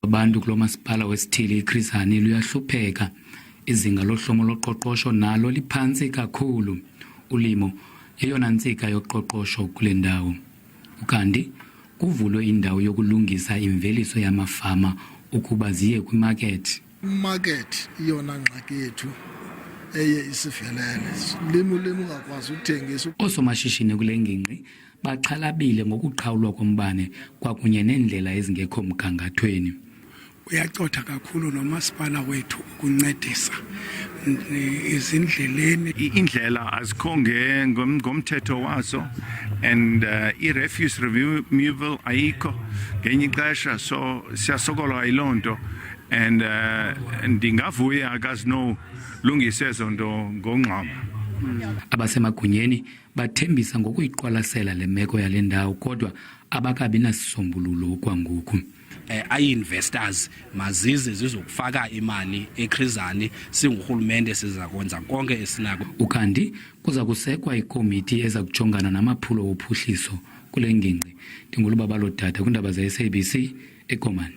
Abantu kulo masipala wesithili iChris Hani luyahlupheka. Izinga lohlomo loqoqosho nalo liphantsi kakhulu. Ulimo yeyona ntsika yoqoqosho kule ndawo. Ukanti kuvulwe indawo yokulungisa imveliso yamafama ukuba ziye kwimarket. Market iyona ngxaki yethu eye isivelele. Limo ungakwazi ukuthengisa. Oosomashishini kule ngingqi baxhalabile ngokuqhawulwa kombane kwakunye neendlela ezingekho mgangathweni. Uyacotha kakhulu nomasipala wethu ukuncedisa izindleleni. Indlela azikho ngomthetho wazo and i-refuse removal ayikho ngenye ixesha, so siyasokola yiloo and ndingavuya akazinolungisa ezo nto ngongxama. Abasemagunyeni bathembisa ngokuyiqwalasela le meko yale ndawo kodwa abakabi nasisombululo kwangoku. Investors mazize zizokufaka imali eChris Hani, singurhulumente siza kwenza konke esinako. Ukanti kuza kusekwa ikomiti eza kujongana namaphulo ophuhliso kule ngingqi. Ndingulubabalo Dada kwiindaba ze-SABC eKomani.